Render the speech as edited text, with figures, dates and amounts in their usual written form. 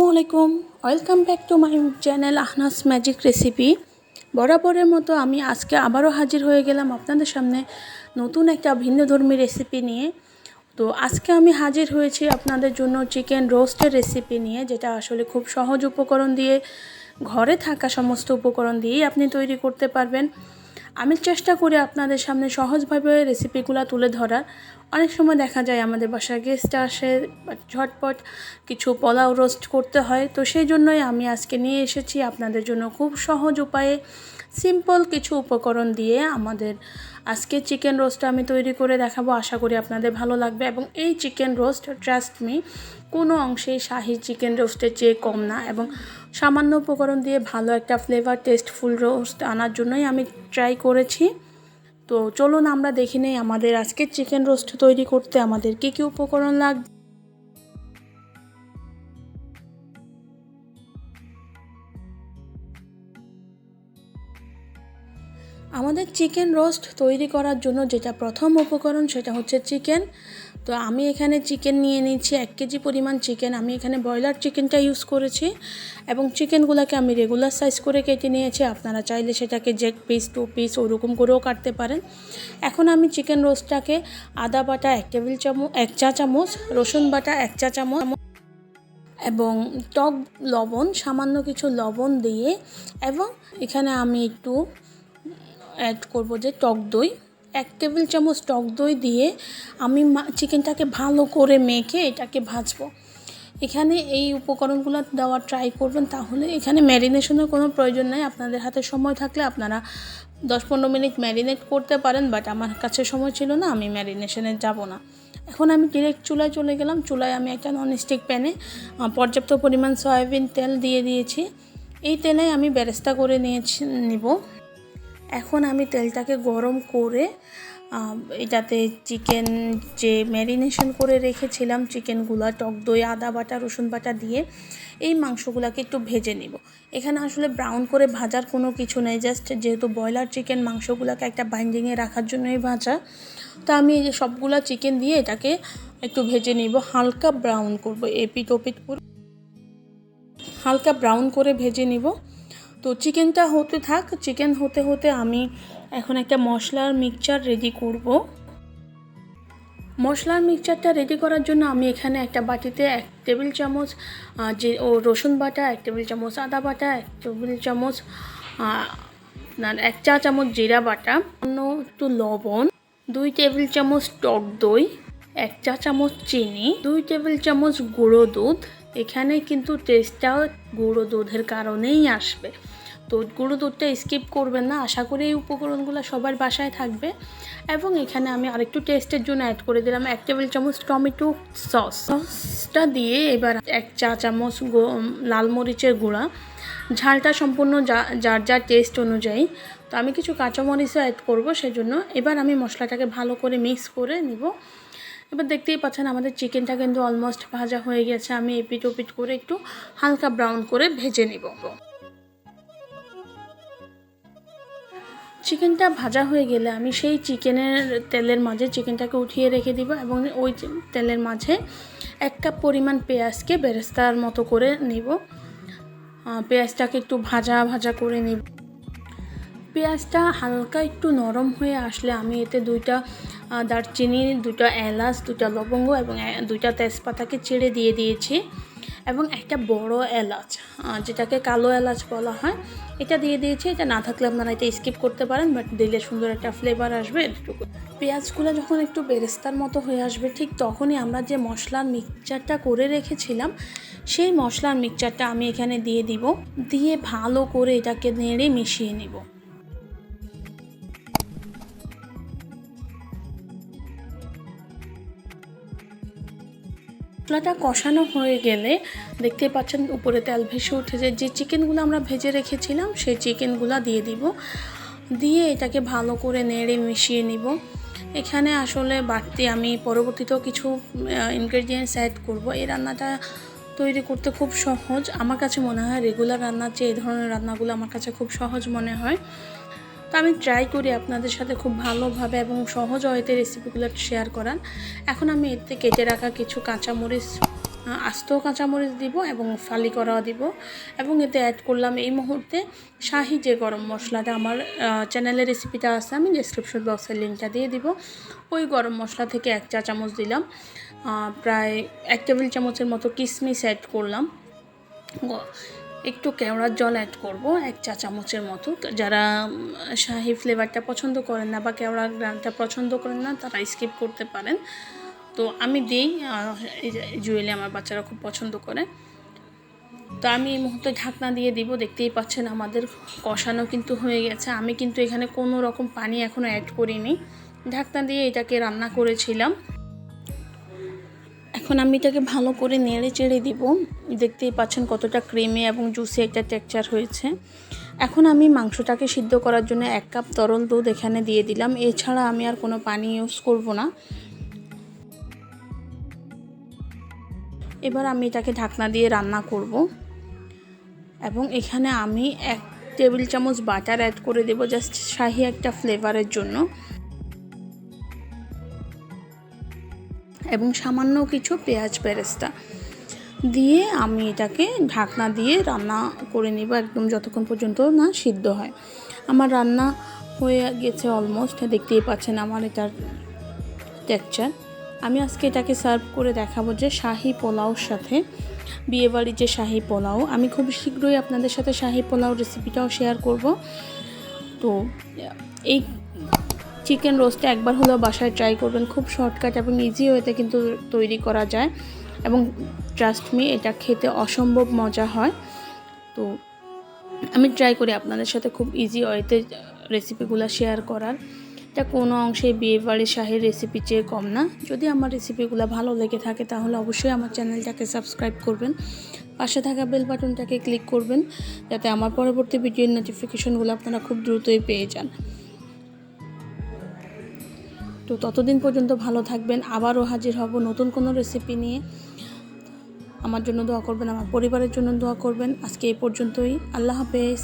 আসসালামু আলাইকুম, welcome back to my channel Ahnas magic recipe. বরাবরের মতো আমি আজকে আবারও হাজির হয়ে গেলাম আপনাদের সামনে নতুন একটা ভিন্নধর্মী রেসিপি নিয়ে। তো আজকে আমি হাজির হয়েছি আপনাদের জন্য চিকেন রোস্টের রেসিপি নিয়ে, যেটা আসলে খুব সহজ উপকরণ দিয়ে, ঘরে থাকা সমস্ত উপকরণ দিয়েই আপনি তৈরি করতে পারবেন। আমি চেষ্টা করি আপনাদের সামনে সহজভাবে রেসিপিগুলো তুলে ধরার। অনেক সময় দেখা যায় আমাদের বাসায় গেস্ট আসে, ঝটপট কিছু পোলাও রোস্ট করতে হয়, তো সেই জন্যই আমি আজকে নিয়ে এসেছি আপনাদের জন্য খুব সহজ উপায়ে সিম্পল কিছু উপকরণ দিয়ে আমাদের আজকে চিকেন রোস্টটা আমি তৈরি করে দেখাবো। আশা করি আপনাদের ভালো লাগবে এবং এই চিকেন রোস্ট, ট্রাস্ট মি, কোনো অংশেই শাহি চিকেন রোস্টের চেয়ে কম না এবং সামান্য উপকরণ দিয়ে ভালো একটা ফ্লেভার টেস্টফুল রোস্ট আনার জন্যই আমি ট্রাই করেছি। তো চলুন আমরা দেখে নেই আমাদের আজকের চিকেন রোস্ট তৈরি করতে আমাদের কী কী উপকরণ লাগবে। আমাদের চিকেন রোস্ট তৈরি করার জন্য যেটা প্রথম উপকরণ সেটা হচ্ছে চিকেন। তো আমি এখানে চিকেন নিয়ে নিচ্ছি 1 কেজি পরিমাণ চিকেন। আমি এখানে ব্রয়লার চিকেনটা ইউজ করেছি এবং চিকেনগুলোকে আমি রেগুলার সাইজ করে কেটে নিয়েছি। আপনারা চাইলে সেটাকে জেক পিস, 2 পিস ওরকম করেও কাটতে পারেন। এখন আমি চিকেন রোস্টটাকে আদা বাটা 1 চা চামচ, রসুন বাটা 1 চা চামচ এবং টক লবণ, সামান্য কিছু লবণ দিয়ে, এবং এখানে আমি একটু অ্যাড করব যে টক দই, 1 টেবিল চামচ টক দই দিয়ে আমি চিকেনটাকে ভালো করে মেখে এটাকে ভাজবো। এখানে এই উপকরণগুলো দেওয়ার ট্রাই করবেন, তাহলে এখানে ম্যারিনেশনের কোনো প্রয়োজন নাই। আপনাদের হাতে সময় থাকলে আপনারা 10-15 মিনিট ম্যারিনেট করতে পারেন, বাট আমার কাছে সময় ছিল না, আমি ম্যারিনেশনে যাব না। এখন আমি ডিরেক্ট চুলায় চলে গেলাম। চুলায় আমি একটা ননস্টিক প্যানে পর্যাপ্ত পরিমাণ সয়াবিন তেল দিয়ে দিয়েছি। এই তেলে আমি বেরেস্তা করে নিব। এখন আমি তেলটাকে গরম করে এটাতে চিকেন যে ম্যারিনেশন করে রেখেছিলাম চিকেনগুলো টক দই, আদা বাটা, রসুন বাটা দিয়ে এই মাংসগুলোকে একটু ভেজে নিব। এখানে আসলে ব্রাউন করে ভাজার কোনো কিছু নেই, জাস্ট যেহেতু ব্রয়লার চিকেন মাংসগুলোকে একটা বাইন্ডিংয়ে রাখার জন্যই ভাজা। তো আমি এই যে সবগুলা চিকেন দিয়ে এটাকে একটু ভেজে নিব, হালকা ব্রাউন করব, এপিট ওপিট করে হালকা ব্রাউন করে ভেজে নিব। তো চিকেনটা হতে থাক। চিকেন হতে হতে আমি এখন একটা মশলার মিক্সচার রেডি করব। মশলার মিক্সচারটা রেডি করার জন্য আমি এখানে একটা বাটিতে 1 টেবিল চামচ রসুন বাটা, 1 টেবিল চামচ আদা বাটা, 1 টেবিল চামচ 1 চা চামচ জিরা বাটা, একটু লবণ, 2 টেবিল চামচ টক দই, 1 চা চামচ চিনি, 2 টেবিল চামচ গুঁড়ো দুধ। এখানে কিন্তু টেস্টটা গুঁড়ো দুধের কারণেই আসবে, তো গুঁড়ো দুধটা স্কিপ করবেন না। আশা করি এই উপকরণগুলো সবার বাসায় থাকবে। এবং এখানে আমি আরেকটু টেস্টের জন্য অ্যাড করে দিলাম 1 টেবিল চামচ টমেটো সসটা দিয়ে এবার 1 চা চামচ লাল মরিচের গুঁড়া। ঝালটা সম্পূর্ণ যার যার টেস্ট অনুযায়ী। তো আমি কিছু কাঁচামরিচও অ্যাড করবো, সেজন্য এবার আমি মশলাটাকে ভালো করে মিক্স করে নিব। এবার দেখতেই পাচ্ছেন আমাদের চিকেনটা কিন্তু অলমোস্ট ভাজা হয়ে গেছে। আমি এপিট ওপিট করে একটু হালকা ব্রাউন করে ভেজে নিব। চিকেনটা ভাজা হয়ে গেলে আমি সেই চিকেনের তেলের মাঝে চিকেনটাকে উঠিয়ে রেখে দিব এবং ওই তেলের মাঝে 1 কাপ পরিমাণ পেঁয়াজকে বেরেস্তার মতো করে নিব। পেঁয়াজটাকে একটু ভাজা ভাজা করে নিব। পেঁয়াজটা হালকা একটু নরম হয়ে আসলে আমি এতে 2টা দারচিনি, 2টা এলাচ, 2টা লবঙ্গ এবং 2টা তেজপাতাকে ছেড়ে দিয়ে দিয়েছি এবং একটা বড় এলাচ, যেটাকে কালো এলাচ বলা হয়, এটা দিয়ে দিয়েছি। এটা না থাকলে আপনারা এটা স্কিপ করতে পারেন, বাট দিলে সুন্দর একটা ফ্লেভার আসবে এটুকু। পেঁয়াজগুলো যখন একটু বেরেস্তার মতো হয়ে আসবে, ঠিক তখনই আমরা যে মশলার মিক্সচারটা করে রেখেছিলাম সেই মশলার মিক্সচারটা আমি এখানে দিয়ে দিব। দিয়ে ভালো করে এটাকে নেড়ে মিশিয়ে নিব। মশলাটা কষানো হয়ে গেলে দেখতেই পাচ্ছেন উপরে তেল ভেসে উঠেছে। যে চিকেনগুলো আমরা ভেজে রেখেছিলাম সেই চিকেনগুলো দিয়ে দিব। দিয়ে এটাকে ভালো করে নেড়ে মিশিয়ে নিব। এখানে আসলে বাড়তি আমি পরবর্তীতেও কিছু ইনগ্রেডিয়েন্টস অ্যাড করব। এই রান্নাটা তৈরি করতে খুব সহজ আমার কাছে মনে হয়। রেগুলার রান্নার চেয়ে এই ধরনের রান্নাগুলো আমার কাছে খুব সহজ মনে হয়। তো আমি ট্রাই করি আপনাদের সাথে খুব ভালোভাবে এবং সহজ ওয়েতে রেসিপিগুলো শেয়ার করার। এখন আমি এতে কেটে রাখা কিছু কাঁচামরিচ আস্ত কাঁচামরিচ দিব এবং ফালি করা দিব এবং এতে অ্যাড করলাম এই মুহূর্তে শাহি যে গরম মশলাটা, আমার চ্যানেলের রেসিপিটা আছে, আমি ডেসক্রিপশন বক্সের লিঙ্কটা দিয়ে দিব। ওই গরম মশলা থেকে 1 চা চামচ দিলাম, প্রায় 1 টেবিল চামচের মতো কিশমিশ অ্যাড করলাম, একটু কেওড়ার জল অ্যাড করব 1 চা চামচের মতো। যারা শাহি ফ্লেভারটা পছন্দ করেন না বা কেওড়ার গ্রানটা পছন্দ করেন না তারা স্কিপ করতে পারেন। তো আমি দিই, জুয়েলি আমার বাচ্চারা খুব পছন্দ করে। তো আমি এই মুহূর্তে ঢাকনা দিয়ে দিব। দেখতেই পাচ্ছেন আমাদের কষানো কিন্তু হয়ে গেছে। আমি কিন্তু এখানে কোনো রকম পানি এখনও অ্যাড করিনি, ঢাকনা দিয়ে এটাকে রান্না করেছিলাম। এখন আমি এটাকে ভালো করে নেড়ে চেড়ে দিব। দেখতেই পাচ্ছেন কতটা ক্রিমি এবং জুসি একটা টেক্সচার হয়েছে। এখন আমি মাংসটাকে সিদ্ধ করার জন্য 1 কাপ তরল দুধ এখানে দিয়ে দিলাম, এছাড়া আমি আর কোনো পানি ইউজ করব না। এবার আমি এটাকে ঢাকনা দিয়ে রান্না করব এবং এখানে আমি 1 টেবিল চামচ বাটার অ্যাড করে দেব জাস্ট শাহি একটা ফ্লেভারের জন্য, এবং সামান্য কিছু পেঁয়াজ বেরেস্তা দিয়ে আমি এটাকে ঢাকনা দিয়ে রান্না করে নেব একদম যতক্ষণ পর্যন্ত না সিদ্ধ হয়। আমার রান্না হয়ে গেছে অলমোস্ট, দেখতেই পাচ্ছেন আমার এটার টেক্সচার। আমি আজকে এটাকে সার্ভ করে দেখাবো যে শাহি পোলাওর সাথে, বিয়েবাড়ির যে শাহি পোলাও। আমি খুব শীঘ্রই আপনাদের সাথে শাহি পোলাও রেসিপিটাও শেয়ার করব। তো এই চিকেন রোস্টটা একবার হলেও বাসায় ট্রাই করবেন, খুব শর্টকাট এবং ইজি ওয়েতে কিন্তু তৈরি করা যায় এবং ট্রাস্ট মি এটা খেতে অসম্ভব মজা হয়। তো আমি ট্রাই করি আপনাদের সাথে খুব ইজি ওয়েতে রেসিপিগুলো শেয়ার করার। এটা কোনো অংশে বিয়েবাড়ির শাহির রেসিপি চেয়ে কম না। যদি আমার রেসিপিগুলো ভালো লেগে থাকে তাহলে অবশ্যই আমার চ্যানেলটাকে সাবস্ক্রাইব করবেন, পাশে থাকা বেল বাটনটাকে ক্লিক করবেন যাতে আমার পরবর্তী ভিডিওর নোটিফিকেশনগুলো আপনারা খুব দ্রুতই পেয়ে যান। তো ততদিন পর্যন্ত ভালো থাকবেন, আবারও হাজির হব নতুন কোনো রেসিপি নিয়ে। আমার জন্য দোয়া করবেন, আমার পরিবারের জন্য দোয়া করবেন। আজকে এই পর্যন্তই, আল্লাহ হাফেজ।